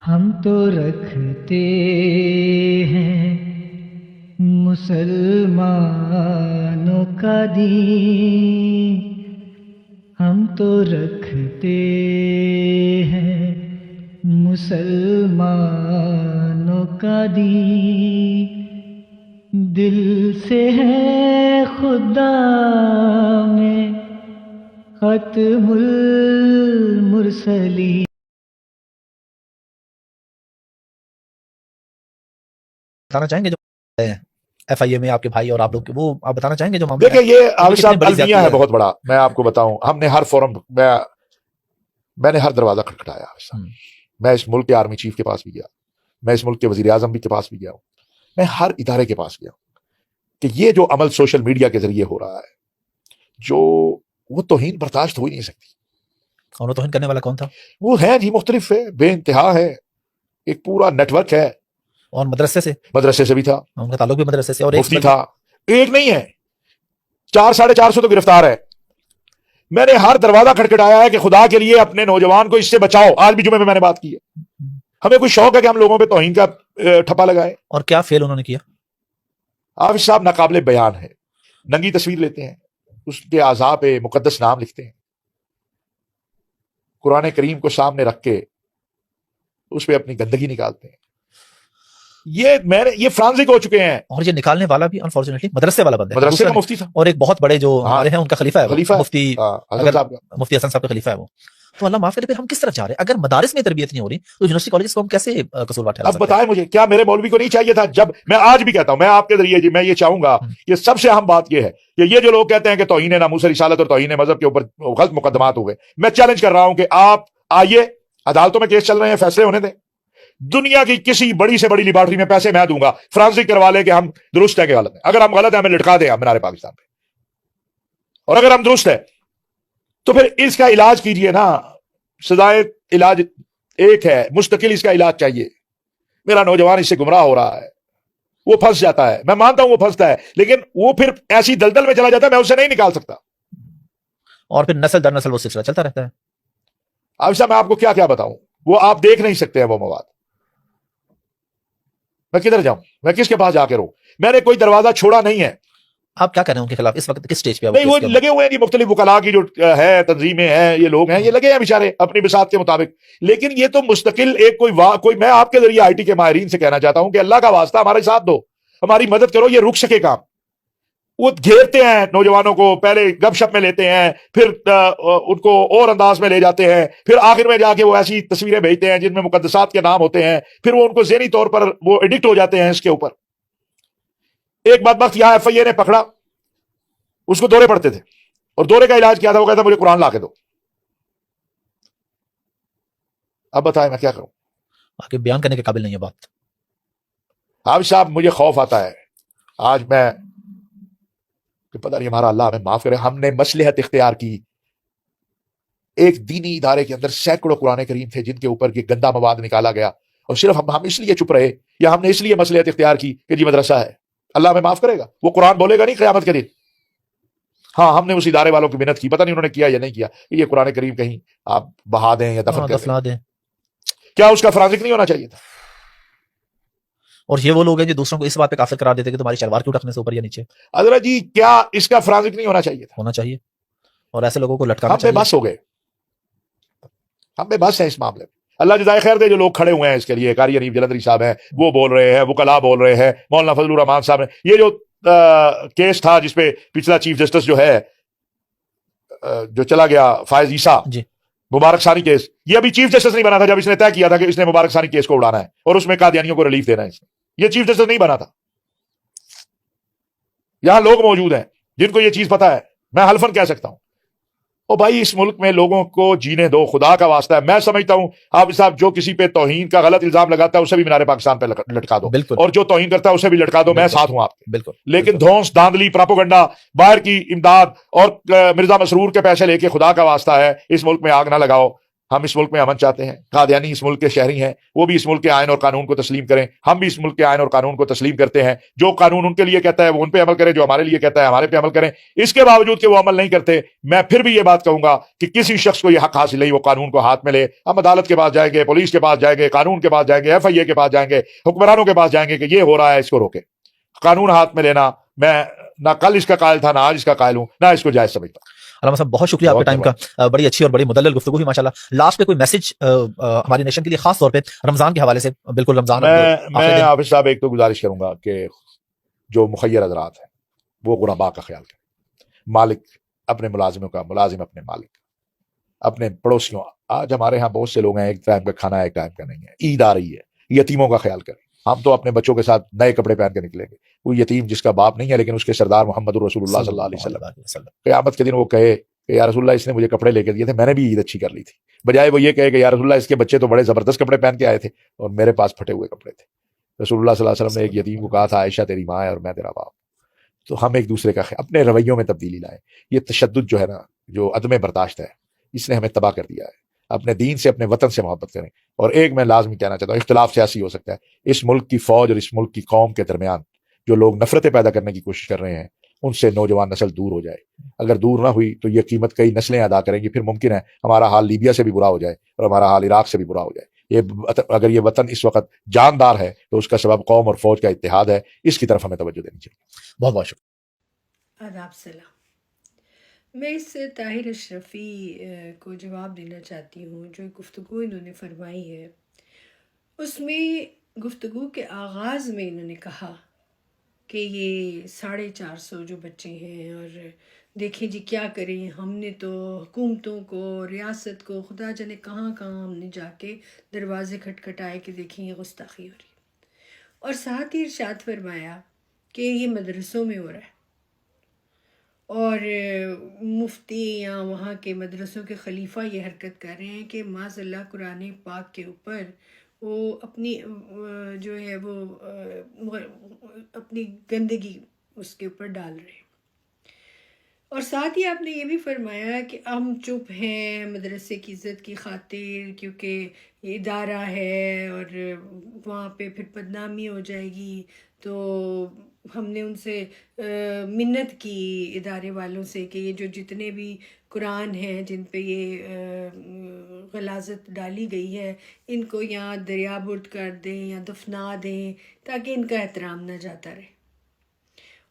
ہم تو رکھتے ہیں مسلمانوں کا دین، ہم تو رکھتے ہیں مسلمانوں کا دین، دل سے ہے خدا میں ختم المرسلین۔ بتانا چاہیں گے جو ایف آئی اے میں آپ کے بھائی اور آپ لوگ وہ آپ بتانا چاہیں گے جو معاملہ دیکھیں یہ عابد کتنی صاحب بڑی المیہ زیادتی ہے بہت بڑا. میں آپ کو بتاؤں ہم نے ہر فورم میں نے ہر دروازہ کھٹکھٹایا عابد صاحب. میں اس ملک کے آرمی چیف کے پاس بھی گیا، میں اس ملک کے وزیر اعظم بھی کے پاس بھی گیا ہوں، میں ہر ادارے کے پاس گیا ہوں کہ یہ جو عمل سوشل میڈیا کے ذریعے ہو رہا ہے جو وہ توہین برداشت ہو ہی نہیں سکتی. اور وہ توہین کرنے والا کون تھا؟ وہ ہے جی مختلف ہے، بے انتہا ہے، ایک پورا نیٹ ورک ہے. اور مدرسے سے مدرسے سے بھی تھا، ان کا تعلق بھی مدرسے سے، اور مفتی تھا. ایک نہیں ہے، 400-450 تو گرفتار ہے. میں نے ہر دروازہ کھٹکھٹایا ہے کہ خدا کے لیے اپنے نوجوان کو اس سے بچاؤ. آج بھی جمعے میں نے بات کی ہے. ہمیں کوئی شوق ہے کہ ہم لوگوں پہ توہین کا ٹھپا لگائے. اور کیا فیل انہوں نے کیا؟ عابد صاحب ناقابل بیان ہے. ننگی تصویر لیتے ہیں، اس کے اعضاء پہ مقدس نام لکھتے ہیں، قرآن کریم کو سامنے رکھ کے اس پہ اپنی گندگی نکالتے ہیں. یہ فرانزک ہو چکے ہیں. اور یہ نکالنے والا بھی انفارچونیٹلی مدرسے والا بندہ ہے، مدرسے کا دوسرا مفتی تھا، اور ایک بہت بڑے جو ہمارے ہیں ان کا خلیفہ ہے، خلیفہ مفتی حسن صاحب کا. مفتی حسن صاحب کا خلیفہ ہے وہ. تو اللہ معاف کرے، پھر ہم کس طرف جا رہے ہیں؟ اگر مدارس میں تربیت نہیں ہو رہی تو یونیورسٹی کالجز کو ہم کیسے قصوروار ٹھہرا اب سکتے ہیں؟ بتائیں مجھے، کیا میرے مولوی کو نہیں چاہیے تھا؟ جب میں آج بھی کہتا ہوں، میں آپ کے ذریعے جی میں یہ چاہوں گا کہ سب سے اہم بات یہ ہے کہ یہ جو لوگ کہتے ہیں کہ توہین ناموس رسالت اور توہین مذہب کے اوپر غلط مقدمات ہوئے، میں چیلنج کر رہا ہوں کہ آپ آئیے، عدالتوں میں کیس چل رہے ہیں، فیصلے ہونے دیں. دنیا کی کسی بڑی سے بڑی لیبارٹری میں پیسے میں دوں گا، فرانزک کروا لے کہ ہم درست ہے کہ غلط ہے. اگر ہم غلط ہیں ہمیں لٹکا دیں آپ مینار پاکستان پہ، اور اگر ہم درست ہے تو پھر اس کا علاج کیجئے نا. سزائے علاج ایک ہے، مستقل اس کا علاج چاہیے. میرا نوجوان اس سے گمراہ ہو رہا ہے، وہ پھنس جاتا ہے، میں مانتا ہوں وہ پھنستا ہے، لیکن وہ پھر ایسی دلدل میں چلا جاتا ہے میں اسے نہیں نکال سکتا. اور پھر نسل در نسل وہ سلسلہ چلتا رہتا ہے. اب صاحب میں آپ کو کیا کیا بتاؤں، وہ آپ دیکھ نہیں سکتے ہیں وہ مواد. میں کدھر جاؤں، میں کس کے پاس جا کے رہوں؟ میں نے کوئی دروازہ چھوڑا نہیں ہے. آپ کیا کہہ رہے ہیں ان کے خلاف اس وقت کس سٹیج پہ؟ نہیں، وہ لگے ہوئے ہیں جی، مختلف وکلاء کی جو ہے تنظیمیں ہیں، یہ لوگ ہیں، یہ لگے ہیں بیچارے اپنی بساط کے مطابق. لیکن یہ تو مستقل ایک کوئی میں آپ کے ذریعے آئی ٹی کے ماہرین سے کہنا چاہتا ہوں کہ اللہ کا واسطہ ہمارے ساتھ دو، ہماری مدد کرو، یہ رک سکے کام. وہ گھیرتے ہیں نوجوانوں کو، پہلے گپ شپ میں لیتے ہیں، پھر ان کو اور انداز میں لے جاتے ہیں، پھر آخر میں جا کے وہ ایسی تصویریں بھیجتے ہیں جن میں مقدسات کے نام ہوتے ہیں، پھر وہ ان کو ذہنی طور پر وہ ایڈکٹ ہو جاتے ہیں اس کے اوپر. ایک بدبخت یہاں ایف آئی اے نے پکڑا، اس کو دورے پڑتے تھے، اور دورے کا علاج کیا تھا؟ وہ کہتا مجھے قرآن لا کے دو. اب بتائیں میں کیا کروں؟ آگے بیان کرنے کے قابل نہیں ہے بات. عابد صاحب مجھے خوف آتا ہے آج میں کہ پتہ نہیں ہمارا اللہ ہمیں معاف کرے، ہم نے مصلحت اختیار کی. ایک دینی ادارے کے اندر سینکڑوں قرآن کریم تھے جن کے اوپر یہ گندا مواد نکالا گیا، اور صرف ہم اس لیے چپ رہے، یا ہم نے اس لیے مصلحت اختیار کی کہ جی مدرسہ ہے. اللہ ہمیں معاف کرے گا، وہ قرآن بولے گا نہیں قیامت کے دن. ہاں ہم نے اس ادارے والوں کی محنت کی، پتہ نہیں انہوں نے کیا یا نہیں کیا، یہ قرآن کریم کہیں آپ بہا دیں یا دفن کر دیں. کیا اس کا فرانزک نہیں ہونا چاہیے تھا؟ اور یہ وہ لوگ ہیں جو دوسروں کو اس بات پہ کافر قرار دیتے کہ تمہاری شلوار کیوں رکھنے سے اوپر یا نیچے. حضرت جی کیا اس کا فرانزک نہیں ہونا چاہیے تھا؟ ہونا چاہیے، اور ایسے لوگوں کو لٹکانا ہم بے چاہیے. بس ہو گئے، ہم بے بس ہیں اس معاملے میں. اللہ جزائے خیر دے جو لوگ کھڑے ہوئے ہیں اس کے لیے. قاری حنیف جلندری صاحب ہیں، وہ بول رہے ہیں، وکلاء بول رہے ہیں، مولانا فضل الرحمان صاحب نے. یہ جو کیس تھا جس پہ پچھلا چیف جسٹس جو ہے جو چلا گیا، فائز عیسیٰ، جی مبارک ثانی کیس، یہ ابھی چیف جسٹس نہیں بنا تھا جب اس نے طے کیا تھا کہ اس نے مبارک ثانی کیس کو اڑانا ہے اور اس میں قادیانیوں کو ریلیف دینا ہے. اس نے، یہ چیف جسٹس نہیں بنا تھا. یہاں لوگ موجود ہیں جن کو یہ چیز پتا ہے، میں حلفاً کہہ سکتا ہوں. او بھائی اس ملک میں لوگوں کو جینے دو، خدا کا واسطہ ہے. میں سمجھتا ہوں آپ صاحب جو کسی پہ توہین کا غلط الزام لگاتا ہے اسے بھی مینار پاکستان پہ لٹکا دو، بالکل. اور جو توہین کرتا ہے اسے بھی لٹکا دو. میں ساتھ ہوں آپ کے. بالکل. لیکن دھونس، داندلی، پراپوگنڈا، باہر کی امداد اور مرزا مسرور کے پیسے لے کے خدا کا واسطہ ہے اس ملک میں آگ نہ لگاؤ. ہم اس ملک میں امن چاہتے ہیں. قادیانی اس ملک کے شہری ہیں, وہ بھی اس ملک کے آئین اور قانون کو تسلیم کریں, ہم بھی اس ملک کے آئین اور قانون کو تسلیم کرتے ہیں. جو قانون ان کے لیے کہتا ہے وہ ان پہ عمل کریں, جو ہمارے لیے کہتا ہے ہمارے پہ عمل کریں. اس کے باوجود کہ وہ عمل نہیں کرتے, میں پھر بھی یہ بات کہوں گا کہ کسی شخص کو یہ حق حاصل نہیں وہ قانون کو ہاتھ میں لے. ہم عدالت کے پاس جائیں گے, پولیس کے پاس جائیں گے, قانون کے پاس جائیں گے, FIA کے پاس جائیں گے, حکمرانوں کے پاس جائیں گے کہ یہ ہو رہا ہے, اس کو روکے. قانون ہاتھ میں لینا میں نہ کل اس کا قائل تھا, نہ آج اس کا قائل ہوں, نہ اس کو جائز سمجھتا. علامہ صاحب بہت شکریہ آپ کے ٹائم کا, بڑی اچھی اور بڑی مدلل گفتگو ہوئی ماشاءاللہ. لاسٹ پہ کوئی میسج ہماری نیشن کے لیے خاص طور پہ رمضان کے حوالے سے؟ بالکل رمضان میں حافظ صاحب ایک تو گزارش کروں گا کہ جو مخیر حضرات ہیں وہ غرباء کا خیال کریں. مالک اپنے ملازموں کا, ملازم اپنے مالک, اپنے پڑوسیوں. آج ہمارے ہاں بہت سے لوگ ہیں ایک ٹائم کا کھانا ہے ایک ٹائم کا نہیں ہے. عید آ رہی ہے, یتیموں کا خیال کریں. ہم تو اپنے بچوں کے ساتھ نئے کپڑے پہن کے نکلیں گے. وہ یتیم جس کا باپ نہیں ہے لیکن اس کے سردار محمد رسول اللہ صلی اللہ علیہ وسلم قیامت کے دن وہ کہے کہ یا رسول اللہ اس نے مجھے کپڑے لے کے دیے تھے, میں نے بھی عید اچھی کر لی تھی, بجائے وہ یہ کہے کہ یا رسول اللہ اس کے بچے تو بڑے زبردست کپڑے پہن کے آئے تھے اور میرے پاس پھٹے ہوئے کپڑے تھے. رسول اللہ صلی اللہ علیہ وسلم نے ایک یتیم کو کہا تھا عائشہ تیری ماں ہے اور میں تیرا باپ. تو ہم ایک دوسرے کا اپنے رویوں میں تبدیلی لائیں. یہ تشدد جو ہے نا, جو عدم برداشت ہے, اس نے ہمیں تباہ کر دیا ہے. اپنے دین سے, اپنے وطن سے محبت کریں. اور ایک میں لازمی کہنا چاہتا ہوں, اختلاف سیاسی ہو سکتا ہے, اس ملک کی فوج اور اس ملک کی قوم کے درمیان جو لوگ نفرتیں پیدا کرنے کی کوشش کر رہے ہیں ان سے نوجوان نسل دور ہو جائے. اگر دور نہ ہوئی تو یہ قیمت کئی نسلیں ادا کریں گی. پھر ممکن ہے ہمارا حال لیبیا سے بھی برا ہو جائے اور ہمارا حال عراق سے بھی برا ہو جائے. اگر یہ وطن اس وقت جاندار ہے تو اس کا سبب قوم اور فوج کا اتحاد ہے. اس کی طرف ہمیں توجہ دینی چاہیے. بہت بہت شکریہ. آداب سلام. میں اس طاہر اشرفی کو جواب دینا چاہتی ہوں. جو گفتگو انہوں نے فرمائی ہے اس میں گفتگو کے آغاز میں انہوں نے کہا کہ یہ 450 جو بچے ہیں اور دیکھیں جی کیا کریں, ہم نے تو حکومتوں کو, ریاست کو, خدا جانے کہاں کہاں ہم نے جا کے دروازے کھٹکھٹائے کہ دیکھیں یہ گستاخی ہو رہی. اور ساتھ ہی ارشاد فرمایا کہ یہ مدرسوں میں ہو رہا ہے اور مفتی یا وہاں کے مدرسوں کے خلیفہ یہ حرکت کر رہے ہیں کہ معاذ اللہ قرآن پاک کے اوپر وہ اپنی جو ہے وہ اپنی گندگی اس کے اوپر ڈال رہے ہیں. اور ساتھ ہی آپ نے یہ بھی فرمایا کہ ہم چپ ہیں مدرسے کی عزت کی خاطر کیونکہ یہ ادارہ ہے اور وہاں پہ پھر بدنامی ہو جائے گی. تو ہم نے ان سے منت کی ادارے والوں سے کہ یہ جو جتنے بھی قرآن ہیں جن پہ یہ غلاظت ڈالی گئی ہے ان کو یہاں دریا برد کر دیں یا دفنا دیں تاکہ ان کا احترام نہ جاتا رہے.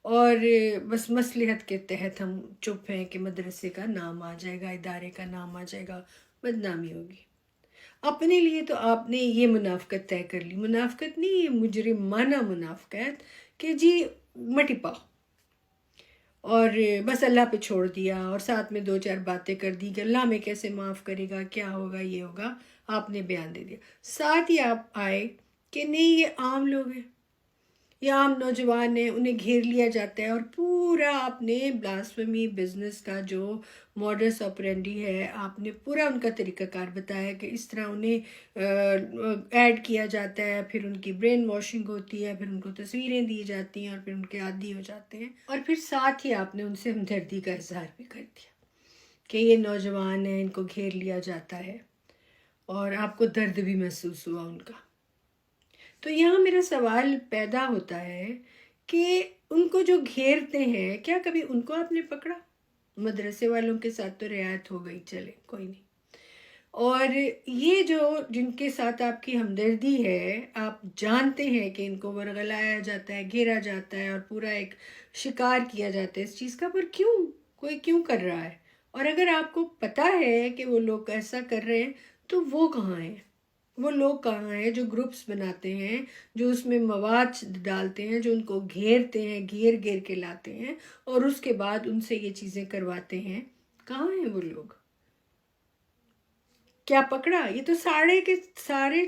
اور بس مصلحت کے تحت ہم چپ ہیں کہ مدرسے کا نام آ جائے گا, ادارے کا نام آ جائے گا, بدنامی ہوگی. اپنے لیے تو آپ نے یہ منافقت طے کر لی. منافقت نہیں, یہ مجرمانہ منافقت کہ جی مٹی پاؤ اور بس اللہ پہ چھوڑ دیا اور ساتھ میں 2-4 باتیں کر دی کہ اللہ میں کیسے معاف کرے گا, کیا ہوگا, یہ ہوگا. آپ نے بیان دے دیا. ساتھ ہی آپ آئے کہ نہیں یہ عام لوگ ہیں, یہ عام نوجوان ہیں, انہیں گھیر لیا جاتا ہے. اور پورا آپ نے بلاسفیمی بزنس کا جو موڈس آپرینڈی ہے آپ نے پورا ان کا طریقہ کار بتایا کہ اس طرح انہیں ایڈ کیا جاتا ہے, پھر ان کی برین واشنگ ہوتی ہے, پھر ان کو تصویریں دی جاتی ہیں اور پھر ان کے عادی ہو جاتے ہیں. اور پھر ساتھ ہی آپ نے ان سے ہمدردی کا اظہار بھی کر دیا کہ یہ نوجوان ہیں, ان کو گھیر لیا جاتا ہے اور آپ کو درد بھی محسوس ہوا ان کا. تو یہاں میرا سوال پیدا ہوتا ہے کہ ان کو جو گھیرتے ہیں کیا کبھی ان کو آپ نے پکڑا؟ مدرسے والوں کے ساتھ تو رعایت ہو گئی, چلے کوئی نہیں. اور یہ جو جن کے ساتھ آپ کی ہمدردی ہے, آپ جانتے ہیں کہ ان کو ورغلایا جاتا ہے, گھیرا جاتا ہے اور پورا ایک شکار کیا جاتا ہے اس چیز کا, پر کوئی کیوں کر رہا ہے؟ اور اگر آپ کو پتہ ہے کہ وہ لوگ ایسا کر رہے ہیں تو وہ کہاں ہیں؟ وہ لوگ کہاں ہیں جو گروپس بناتے ہیں, جو اس میں مواد ڈالتے ہیں, جو ان کو گھیرتے ہیں, گھیر کے لاتے ہیں اور اس کے بعد ان سے یہ چیزیں کرواتے ہیں؟ کہاں ہیں وہ لوگ؟ کیا پکڑا؟ یہ تو ساڑھے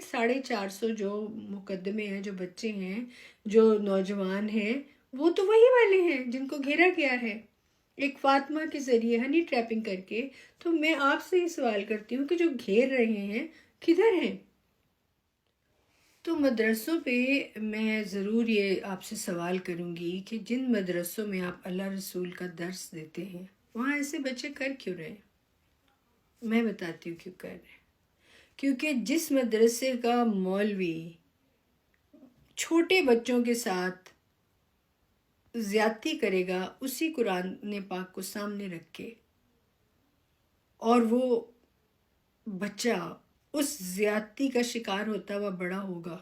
450 جو مقدمے ہیں, جو بچے ہیں, جو نوجوان ہیں, وہ تو وہی والے ہیں جن کو گھیرا گیا ہے ایک فاطمہ کے ذریعے ہنی ٹریپنگ کر کے. تو میں آپ سے یہ سوال کرتی ہوں کہ جو گھیر رہے ہیں کدھر ہیں؟ تو مدرسوں پہ میں ضرور یہ آپ سے سوال کروں گی کہ جن مدرسوں میں آپ اللہ رسول کا درس دیتے ہیں وہاں ایسے بچے کر کیوں رہے ہیں؟ میں بتاتی ہوں کیوں کر رہے ہیں. کیونکہ جس مدرسے کا مولوی چھوٹے بچوں کے ساتھ زیادتی کرے گا، اسی قرآن پاک کو سامنے رکھ کے، اور وہ بچہ اس زیادتی کا شکار ہوتا ہوا بڑا ہوگا،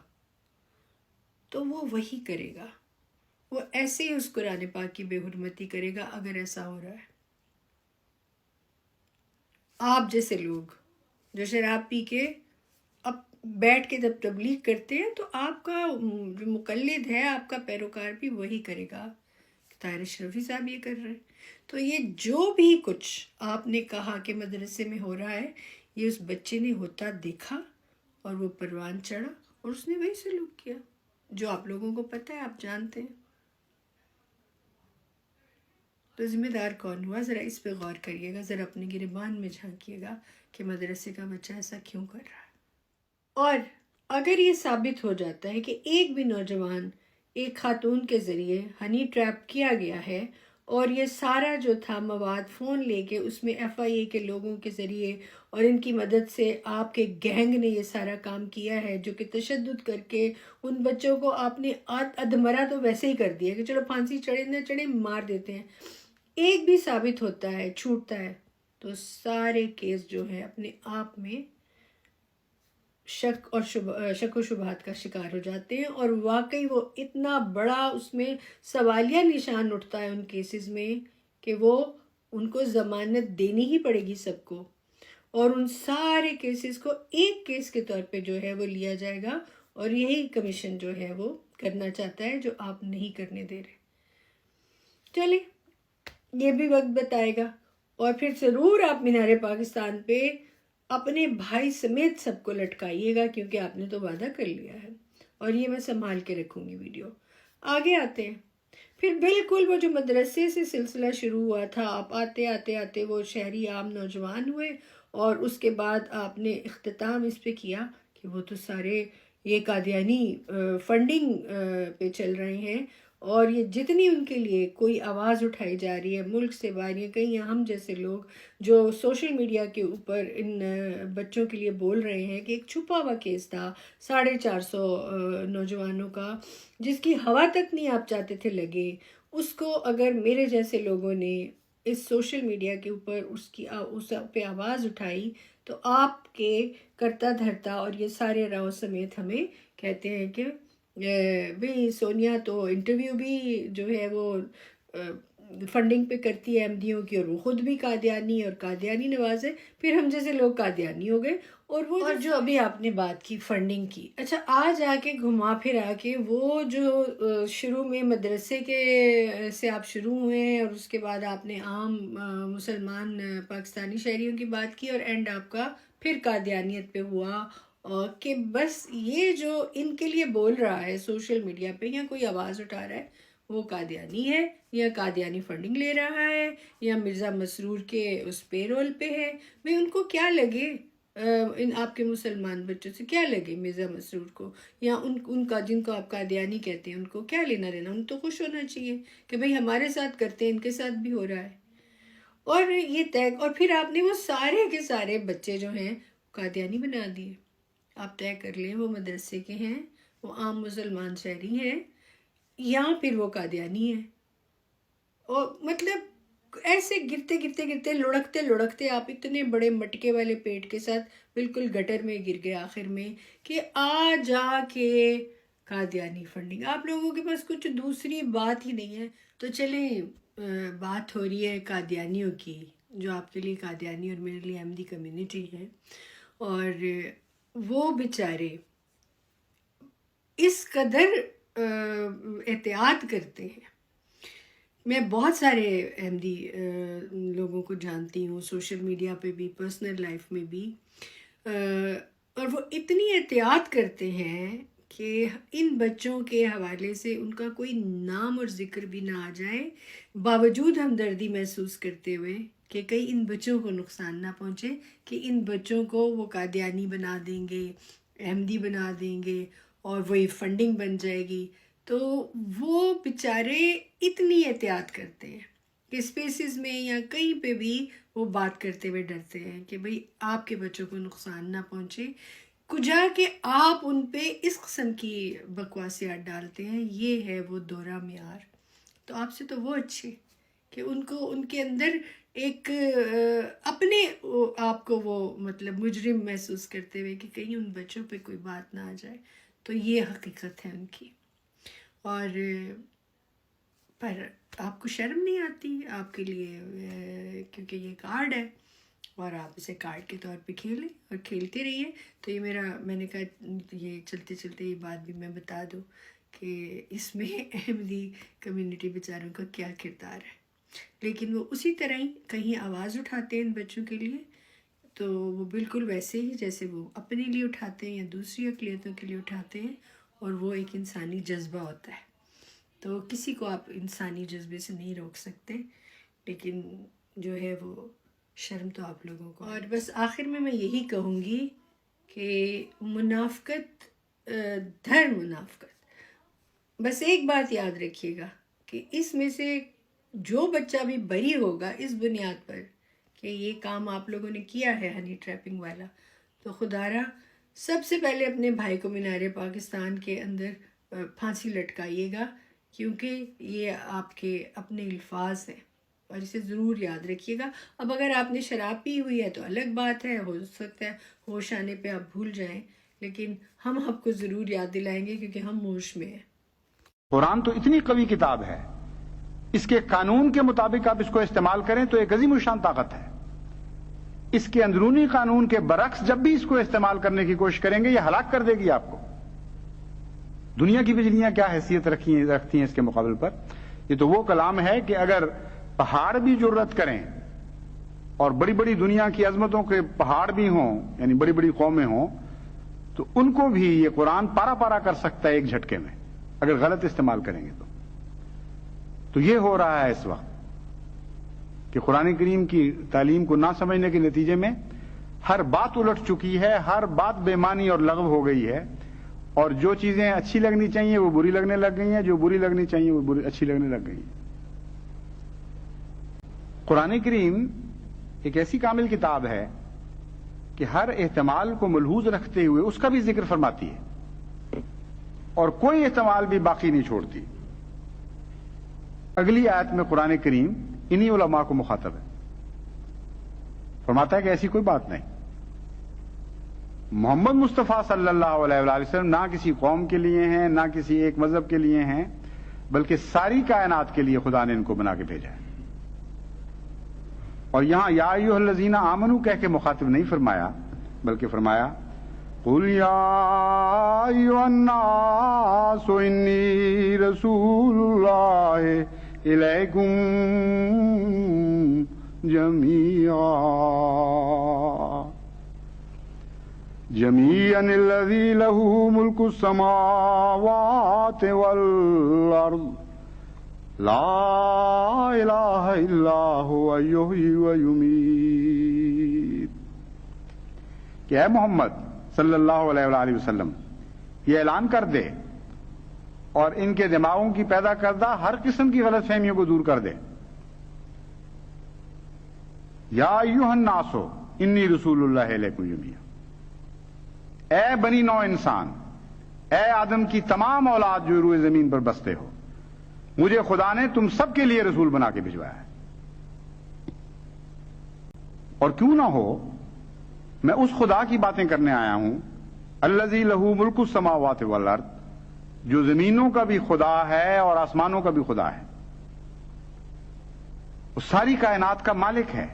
تو وہ وہی کرے گا، وہ ایسے ہی اس قرآن پاک کی بے حرمتی کرے گا اگر ایسا ہو رہا ہے۔ آپ جیسے لوگ جو شراب پی کے اب بیٹھ کے جب تبلیغ کرتے ہیں، تو آپ کا جو مقلد ہے، آپ کا پیروکار بھی وہی کرے گا۔ طاہر اشرفی صاحب یہ کر رہے ہیں، تو یہ جو بھی کچھ آپ نے کہا کہ مدرسے میں ہو رہا ہے، یہ اس بچے نے ہوتا دیکھا اور وہ پروان چڑھا اور اس نے وہی سلوک کیا جو آپ لوگوں کو پتہ ہے، آپ جانتے ہیں۔ تو ذمہ دار کون ہوا؟ ذرا اس پہ غور کریے گا، ذرا اپنے گریبان میں جھانکیے گا کہ مدرسے کا بچہ ایسا کیوں کر رہا ہے۔ اور اگر یہ ثابت ہو جاتا ہے کہ ایک بھی نوجوان ایک خاتون کے ذریعے ہنی ٹریپ کیا گیا ہے، اور یہ سارا جو تھا مواد فون لے کے اس میں FIA کے لوگوں کے ذریعے اور ان کی مدد سے آپ کے گینگ نے یہ سارا کام کیا ہے، جو کہ تشدد کر کے ان بچوں کو آپ نے ادمرا تو ویسے ہی کر دیا کہ چلو پھانسی چڑھے نہ چڑھے مار دیتے ہیں، ایک بھی ثابت ہوتا ہے، چھوٹتا ہے، تو سارے کیس جو ہے اپنے آپ میں شک و شبہات کا شکار ہو جاتے ہیں، اور واقعی وہ اتنا بڑا اس میں سوالیہ نشان اٹھتا ہے ان کیسز میں کہ وہ ان کو ضمانت دینی ہی پڑے گی سب کو، اور ان سارے کیسز کو ایک کیس کے طور پہ جو ہے وہ لیا جائے گا، اور یہی کمیشن جو ہے وہ کرنا چاہتا ہے جو آپ نہیں کرنے دے رہے۔ چلیں، یہ بھی وقت بتائے گا، اور پھر ضرور آپ مینار پاکستان پہ اپنے بھائی سمیت سب کو لٹکائیے گا، کیونکہ آپ نے تو وعدہ کر لیا ہے، اور یہ میں سنبھال کے رکھوں گی ویڈیو۔ آگے آتے ہیں، پھر بالکل وہ جو مدرسے سے سلسلہ شروع ہوا تھا، آپ آتے آتے آتے وہ شہری عام نوجوان ہوئے، اور اس کے بعد آپ نے اختتام اس پہ کیا کہ وہ تو سارے یہ قادیانی فنڈنگ پہ چل رہے ہیں، اور یہ جتنی ان کے لیے کوئی آواز اٹھائی جا رہی ہے ملک سے باہر، یا کہیں ہم جیسے لوگ جو سوشل میڈیا کے اوپر ان بچوں کے لیے بول رہے ہیں کہ ایک چھپا ہوا کیس تھا 450 نوجوانوں کا، جس کی ہوا تک نہیں آپ چاہتے تھے لگے، اس کو اگر میرے جیسے لوگوں نے اس سوشل میڈیا کے اوپر اس پہ آواز اٹھائی، تو آپ کے کرتا دھرتا اور یہ سارے راؤ سمیت ہمیں کہتے ہیں کہ بھئی سونیا تو انٹرویو بھی جو ہے وہ فنڈنگ پہ کرتی ہے احمدیوں کی، اور وہ خود بھی قادیانی اور قادیانی نواز ہے، پھر ہم جیسے لوگ قادیانی ہو گئے، اور جو ابھی آپ نے بات کی فنڈنگ کی، اچھا آج آ کے گھما پھرا کے وہ جو شروع میں مدرسے کے سے آپ شروع ہوئے ہیں، اور اس کے بعد آپ نے عام مسلمان پاکستانی شہریوں کی بات کی، اور اینڈ آپ کا پھر قادیانیت پہ ہوا، کہ بس یہ جو ان کے لیے بول رہا ہے سوشل میڈیا پہ یا کوئی آواز اٹھا رہا ہے وہ قادیانی ہے، یا قادیانی فنڈنگ لے رہا ہے، یا مرزا مسرور کے اس پے رول پہ ہے۔ بھئی ان کو کیا لگے، ان آپ کے مسلمان بچوں سے کیا لگے مرزا مسرور کو، یا ان کا جن کو آپ قادیانی کہتے ہیں ان کو کیا لینا دینا، ان تو خوش ہونا چاہیے کہ بھئی ہمارے ساتھ کرتے ہیں، ان کے ساتھ بھی ہو رہا ہے۔ اور یہ طے، اور پھر آپ نے وہ سارے کے سارے بچے جو ہیں قادیانی بنا دیے۔ آپ طے کر لیں وہ مدرسے کے ہیں، وہ عام مسلمان شہری ہیں، یا پھر وہ قادیانی ہیں، اور مطلب ایسے گرتے گرتے گرتے لڑکتے لڑکتے آپ اتنے بڑے مٹکے والے پیٹ کے ساتھ بالکل گٹر میں گر گئے آخر میں، کہ آ جا کے قادیانی فنڈنگ، آپ لوگوں کے پاس کچھ دوسری بات ہی نہیں ہے۔ تو چلیں، بات ہو رہی ہے قادیانیوں کی، جو آپ کے لیے قادیانی اور میرے لیے احمدی کمیونٹی ہے، اور وہ بیچارے اس قدر احتیاط کرتے ہیں۔ میں بہت سارے احمدی لوگوں کو جانتی ہوں، سوشل میڈیا پہ بھی، پرسنل لائف میں بھی، اور وہ اتنی احتیاط کرتے ہیں کہ ان بچوں کے حوالے سے ان کا کوئی نام اور ذکر بھی نہ آ جائے، باوجود ہمدردی محسوس کرتے ہوئے کہ کہیں ان بچوں کو نقصان نہ پہنچے، کہ ان بچوں کو وہ قادیانی بنا دیں گے، احمدی بنا دیں گے، اور وہی فنڈنگ بن جائے گی۔ تو وہ بیچارے اتنی احتیاط کرتے ہیں، کہ اسپیسز میں یا کہیں پہ بھی وہ بات کرتے ہوئے ڈرتے ہیں کہ بھئی آپ کے بچوں کو نقصان نہ پہنچے، کجا کہ آپ ان پہ اس قسم کی بکواسیات ڈالتے ہیں. یہ ہے وہ دورہ معیار. تو آپ سے تو وہ اچھے کہ ان کو ان کے اندر ایک اپنے آپ کو وہ مطلب مجرم محسوس کرتے ہوئے کہ کہیں ان بچوں پہ کوئی بات نہ آ جائے. تو یہ حقیقت ہے ان کی. اور پر آپ کو شرم نہیں آتی آپ کے لیے، کیونکہ یہ کارڈ ہے اور آپ اسے کارڈ کے طور پہ کھیلیں اور کھیلتے رہیے. تو یہ میں نے کہا یہ چلتے چلتے یہ بات بھی میں بتا دوں کہ اس میں احمدی کمیونٹی بیچاروں کا کیا کردار ہے. لیکن وہ اسی طرح ہی کہیں آواز اٹھاتے ہیں ان بچوں کے لیے، تو وہ بالکل ویسے ہی جیسے وہ اپنے لیے اٹھاتے ہیں یا دوسری اقلیتوں کے لیے اٹھاتے ہیں، اور وہ ایک انسانی جذبہ ہوتا ہے. تو کسی کو آپ انسانی جذبے سے نہیں روک سکتے، لیکن جو ہے وہ شرم تو آپ لوگوں کو. اور بس آخر میں یہی کہوں گی کہ منافقت دھر منافقت، بس ایک بات یاد رکھیے گا کہ اس میں سے جو بچہ بھی بری ہوگا اس بنیاد پر کہ یہ کام آپ لوگوں نے کیا ہے ہنی ٹریپنگ والا، تو خدا را سب سے پہلے اپنے بھائی کو مینار پاکستان کے اندر پھانسی لٹکائیے گا، کیونکہ یہ آپ کے اپنے الفاظ ہیں اور اسے ضرور یاد رکھیے گا. اب اگر آپ نے شراب پی ہوئی ہے تو الگ بات ہے، ہو سکتا ہے ہوش آنے پہ آپ بھول جائیں، لیکن ہم آپ کو ضرور یاد دلائیں گے کیونکہ ہم ہوش میں ہیں. قرآن تو اتنی قوی کتاب ہے، اس کے قانون کے مطابق آپ اس کو استعمال کریں تو ایک عظیم الشان طاقت ہے. اس کے اندرونی قانون کے برعکس جب بھی اس کو استعمال کرنے کی کوشش کریں گے یہ ہلاک کر دے گی آپ کو. دنیا کی بجلیاں کیا حیثیت رکھتی ہیں اس کے مقابل پر. یہ تو وہ کلام ہے کہ اگر پہاڑ بھی جرأت کریں اور بڑی بڑی دنیا کی عظمتوں کے پہاڑ بھی ہوں، یعنی بڑی بڑی قومیں ہوں، تو ان کو بھی یہ قرآن پارا پارا کر سکتا ہے ایک جھٹکے میں اگر غلط استعمال کریں گے. تو یہ ہو رہا ہے اس وقت کہ قرآن کریم کی تعلیم کو نہ سمجھنے کے نتیجے میں ہر بات الٹ چکی ہے، ہر بات بے معنی اور لغو ہو گئی ہے، اور جو چیزیں اچھی لگنی چاہیے وہ بری لگنے لگ گئی ہیں، جو بری لگنی چاہیے وہ اچھی لگنے لگ گئی ہیں. قرآن کریم ایک ایسی کامل کتاب ہے کہ ہر احتمال کو ملحوظ رکھتے ہوئے اس کا بھی ذکر فرماتی ہے اور کوئی احتمال بھی باقی نہیں چھوڑتی. اگلی آیت میں قرآن کریم انہی علماء کو مخاطب ہے، فرماتا ہے کہ ایسی کوئی بات نہیں. محمد مصطفیٰ صلی اللہ علیہ وآلہ وسلم نہ کسی قوم کے لیے ہیں، نہ کسی ایک مذہب کے لیے ہیں، بلکہ ساری کائنات کے لیے خدا نے ان کو بنا کے بھیجا ہے. اور یہاں یا ایھا الذین آمنو کہہ کے مخاطب نہیں فرمایا، بلکہ فرمایا قل یا ایھا الناس انی رسول اللہ الیکم جمیعا الذی لہ ملک السماوات والارض لا الہ الا هو یحیی و یمیت. کہ اے محمد صلی اللہ علیہ وآلہ وسلم یہ اعلان کر دے اور ان کے دماغوں کی پیدا کردہ ہر قسم کی غلط فہمیوں کو دور کر دے. یا ایھا الناس انی رسول اللہ الیکم جمیعا، اے بنی نوع انسان، اے آدم کی تمام اولاد جو روئے زمین پر بستے ہو، مجھے خدا نے تم سب کے لیے رسول بنا کے بھجوایا ہے. اور کیوں نہ ہو میں اس خدا کی باتیں کرنے آیا ہوں الذی لہ ملک السماوات والارض، جو زمینوں کا بھی خدا ہے اور آسمانوں کا بھی خدا ہے، وہ ساری کائنات کا مالک ہے.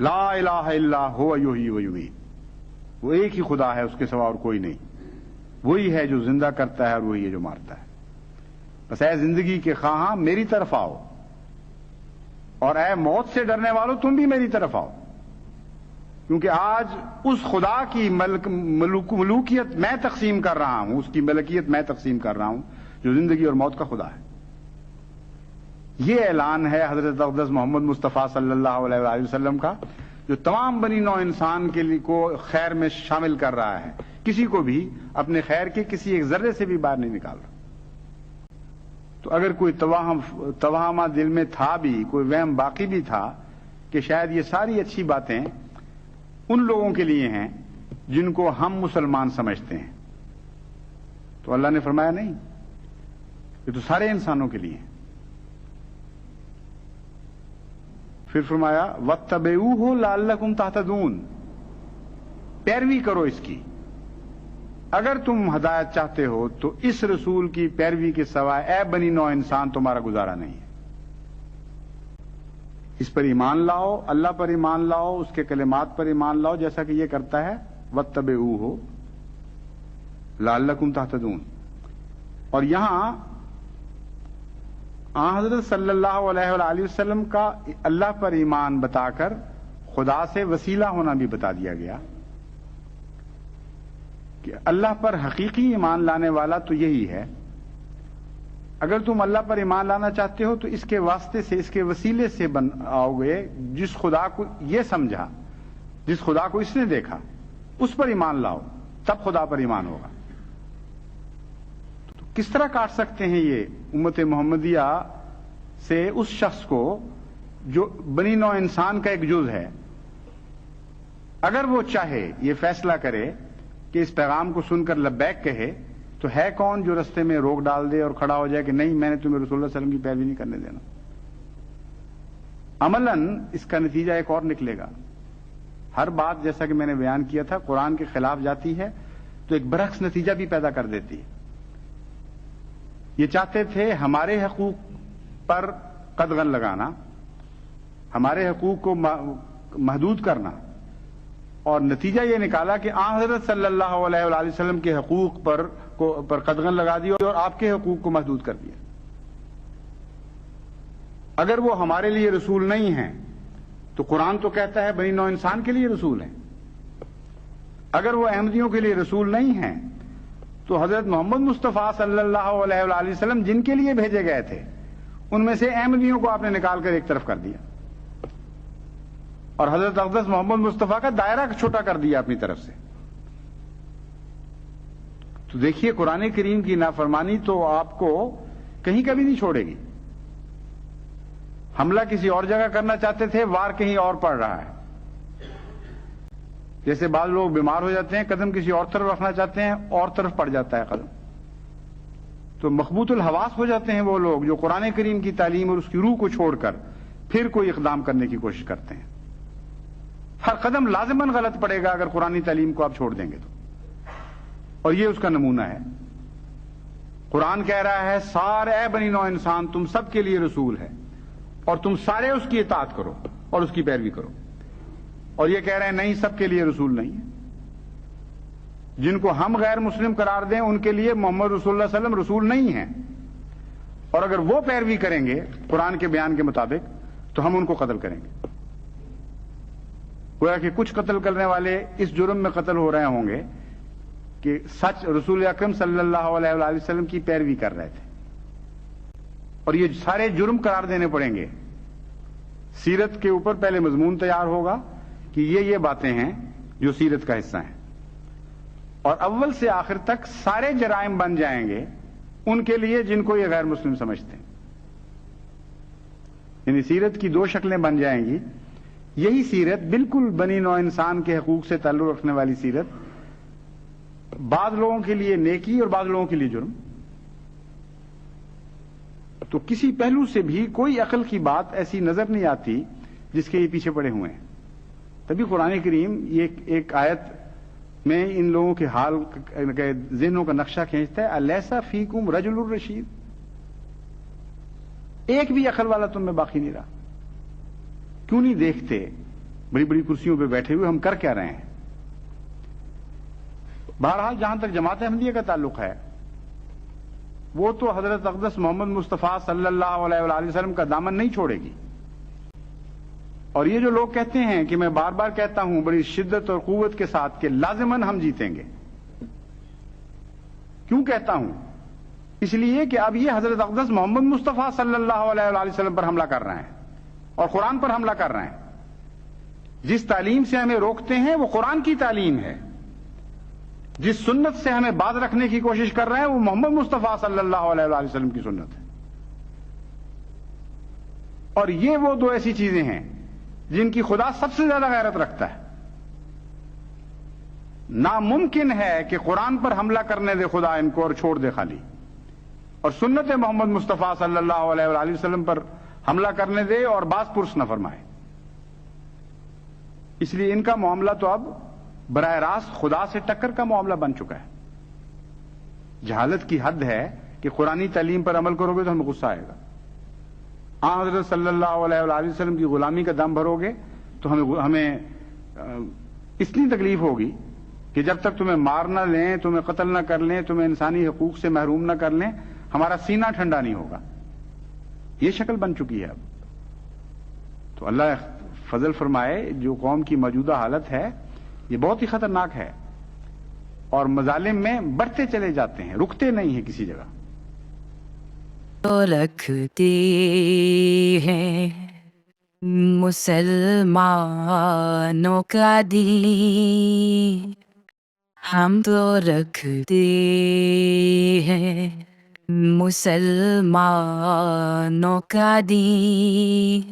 لا الہ الا هو یحیی و یمیت، وہ ایک ہی خدا ہے، اس کے سوا اور کوئی نہیں. وہی ہے جو زندہ کرتا ہے اور وہی ہے جو مارتا ہے. بس اے زندگی کے خواہاں میری طرف آؤ، اور اے موت سے ڈرنے والوں تم بھی میری طرف آؤ، کیونکہ آج اس خدا کی ملوکیت میں تقسیم کر رہا ہوں، اس کی ملکیت میں تقسیم کر رہا ہوں جو زندگی اور موت کا خدا ہے. یہ اعلان ہے حضرت اقدس محمد مصطفیٰ صلی اللہ علیہ وآلہ وسلم کا، جو تمام بنی نوع انسان کے لیے کو خیر میں شامل کر رہا ہے، کسی کو بھی اپنے خیر کے کسی ایک ذرے سے بھی باہر نہیں نکال رہا. تو اگر کوئی توہمہ دل میں تھا بھی، کوئی وہم باقی بھی تھا کہ شاید یہ ساری اچھی باتیں ان لوگوں کے لیے ہیں جن کو ہم مسلمان سمجھتے ہیں، تو اللہ نے فرمایا نہیں، یہ تو سارے انسانوں کے لیے ہیں۔ پھر فرمایا وَاتَّبِعُوهُ لَعَلَّكُمْ تَهْتَدُونَ، پیروی کرو اس کی، اگر تم ہدایت چاہتے ہو تو اس رسول کی پیروی کے سوائے اے بنی نوع انسان تمہارا گزارا نہیں ہے۔ اس پر ایمان لاؤ، اللہ پر ایمان لاؤ، اس کے کلمات پر ایمان لاؤ، جیسا کہ یہ کرتا ہے وَاتَّبِعُوهُ لَعَلَّكُمْ تَهْتَدُونَ۔ اور یہاں حضرت صلی اللہ علیہ وآلہ وسلم کا اللہ پر ایمان بتا کر خدا سے وسیلہ ہونا بھی بتا دیا گیا کہ اللہ پر حقیقی ایمان لانے والا تو یہی ہے۔ اگر تم اللہ پر ایمان لانا چاہتے ہو تو اس کے واسطے سے، اس کے وسیلے سے آؤ گے جس خدا کو یہ سمجھا، جس خدا کو اس نے دیکھا، اس پر ایمان لاؤ، تب خدا پر ایمان ہوگا۔ تو کس طرح کاٹ سکتے ہیں یہ امت محمدیہ سے اس شخص کو جو بنی نوع انسان کا ایک جز ہے؟ اگر وہ چاہے یہ فیصلہ کرے کہ اس پیغام کو سن کر لبیک کہے تو ہے کون جو رستے میں روک ڈال دے اور کھڑا ہو جائے کہ نہیں، میں نے تمہیں رسول اللہ صلی اللہ علیہ وسلم کی پیروی نہیں کرنے دینا۔ عملاً اس کا نتیجہ ایک اور نکلے گا۔ ہر بات جیسا کہ میں نے بیان کیا تھا قرآن کے خلاف جاتی ہے تو ایک برعکس نتیجہ بھی پیدا کر دیتی ہے۔ یہ چاہتے تھے ہمارے حقوق پر قدغن لگانا، ہمارے حقوق کو محدود کرنا، اور نتیجہ یہ نکالا کہ آن حضرت صلی اللہ علیہ وآلہ وسلم کے حقوق پر قدغن لگا دی اور آپ کے حقوق کو محدود کر دیا۔ اگر وہ ہمارے لیے رسول نہیں ہیں تو قرآن تو کہتا ہے بنی نوع انسان کے لیے رسول ہیں۔ اگر وہ احمدیوں کے لیے رسول نہیں ہیں تو حضرت محمد مصطفیٰ صلی اللہ علیہ وآلہ وسلم جن کے لیے بھیجے گئے تھے ان میں سے احمدیوں کو آپ نے نکال کر ایک طرف کر دیا اور حضرت اقدس محمد مصطفیٰ کا دائرہ چھوٹا کر دیا اپنی طرف سے۔ تو دیکھیے قرآن کریم کی نافرمانی تو آپ کو کہیں کبھی نہیں چھوڑے گی۔ حملہ کسی اور جگہ کرنا چاہتے تھے، وار کہیں اور پڑ رہا ہے۔ جیسے بعض لوگ بیمار ہو جاتے ہیں، قدم کسی اور طرف رکھنا چاہتے ہیں، اور طرف پڑ جاتا ہے قدم۔ تو مخبوط الحواس ہو جاتے ہیں وہ لوگ جو قرآن کریم کی تعلیم اور اس کی روح کو چھوڑ کر پھر کوئی اقدام کرنے کی کوشش کرتے ہیں۔ ہر قدم لازماً غلط پڑے گا اگر قرآنی تعلیم کو آپ چھوڑ دیں گے تو، اور یہ اس کا نمونہ ہے۔ قرآن کہہ رہا ہے سارے اے بنی نوع انسان تم سب کے لیے رسول ہے اور تم سارے اس کی اطاعت کرو اور اس کی پیروی کرو، اور یہ کہہ رہے ہیں نہیں سب کے لیے رسول نہیں ہے۔ جن کو ہم غیر مسلم قرار دیں ان کے لیے محمد رسول اللہ صلی اللہ علیہ وسلم رسول نہیں ہیں، اور اگر وہ پیروی کریں گے قرآن کے بیان کے مطابق تو ہم ان کو قتل کریں گے۔ گویا کہ کچھ قتل کرنے والے اس جرم میں قتل ہو رہے ہوں گے کہ سچ رسول اکرم صلی اللہ علیہ وآلہ وسلم کی پیروی کر رہے تھے، اور یہ سارے جرم قرار دینے پڑیں گے۔ سیرت کے اوپر پہلے مضمون تیار ہوگا کہ یہ باتیں ہیں جو سیرت کا حصہ ہیں، اور اول سے آخر تک سارے جرائم بن جائیں گے ان کے لیے جن کو یہ غیر مسلم سمجھتے ہیں۔ یعنی سیرت کی دو شکلیں بن جائیں گی۔ یہی سیرت بالکل بنی نوع انسان کے حقوق سے تعلق رکھنے والی سیرت بعض لوگوں کے لیے نیکی اور بعض لوگوں کے لیے جرم۔ تو کسی پہلو سے بھی کوئی عقل کی بات ایسی نظر نہیں آتی جس کے یہ پیچھے پڑے ہوئے ہیں۔ تبھی قرآن کریم یہ ایک آیت میں ان لوگوں کے حال کے ذہنوں کا نقشہ کھینچتا ہے، الیسا فیکم رجل الرشید، ایک بھی عقل والا تم میں باقی نہیں رہا۔ کیوں نہیں دیکھتے بڑی بڑی کرسیوں پہ بیٹھے ہوئے ہم کر کیا رہے ہیں؟ بہرحال جہاں تک جماعت احمدیہ کا تعلق ہے وہ تو حضرت اقدس محمد مصطفیٰ صلی اللہ علیہ وآلہ وسلم کا دامن نہیں چھوڑے گی۔ اور یہ جو لوگ کہتے ہیں کہ میں بار بار کہتا ہوں بڑی شدت اور قوت کے ساتھ کہ لازماً ہم جیتیں گے، کیوں کہتا ہوں؟ اس لیے کہ اب یہ حضرت اقدس محمد مصطفیٰ صلی اللہ علیہ وآلہ وسلم پر حملہ کر رہے ہیں اور قرآن پر حملہ کر رہے ہیں۔ جس تعلیم سے ہمیں روکتے ہیں وہ قرآن کی تعلیم ہے، جس سنت سے ہمیں باز رکھنے کی کوشش کر رہے ہیں وہ محمد مصطفیٰ صلی اللہ علیہ وآلہ وسلم کی سنت ہے۔ اور یہ وہ دو ایسی چیزیں ہیں جن کی خدا سب سے زیادہ غیرت رکھتا ہے. ناممکن ہے کہ قرآن پر حملہ کرنے دے خدا ان کو اور چھوڑ دے خالی, اور سنت محمد مصطفیٰ صلی اللہ علیہ وآلہ وسلم پر حملہ کرنے دے اور باز پرس نہ فرمائے. اس لیے ان کا معاملہ تو اب براہ راست خدا سے ٹکر کا معاملہ بن چکا ہے. جہالت کی حد ہے کہ قرآنی تعلیم پر عمل کرو گے تو ہمیں غصہ آئے گا. حضرت صلی اللہ علیہ وآلہ وسلم کی غلامی کا دم بھرو گے تو ہمیں اتنی تکلیف ہوگی کہ جب تک تمہیں مار نہ لیں, تمہیں قتل نہ کر لیں, تمہیں انسانی حقوق سے محروم نہ کر لیں, ہمارا سینہ ٹھنڈا نہیں ہوگا. یہ شکل بن چکی ہے اب. تو اللہ فضل فرمائے, جو قوم کی موجودہ حالت ہے یہ بہت ہی خطرناک ہے, اور مظالم میں بڑھتے چلے جاتے ہیں, رکتے نہیں ہیں کسی جگہ. تو رکھتے ہیں مسلمانوں کا دل, ہم تو رکھتے ہیں مسلمانوں کا دل.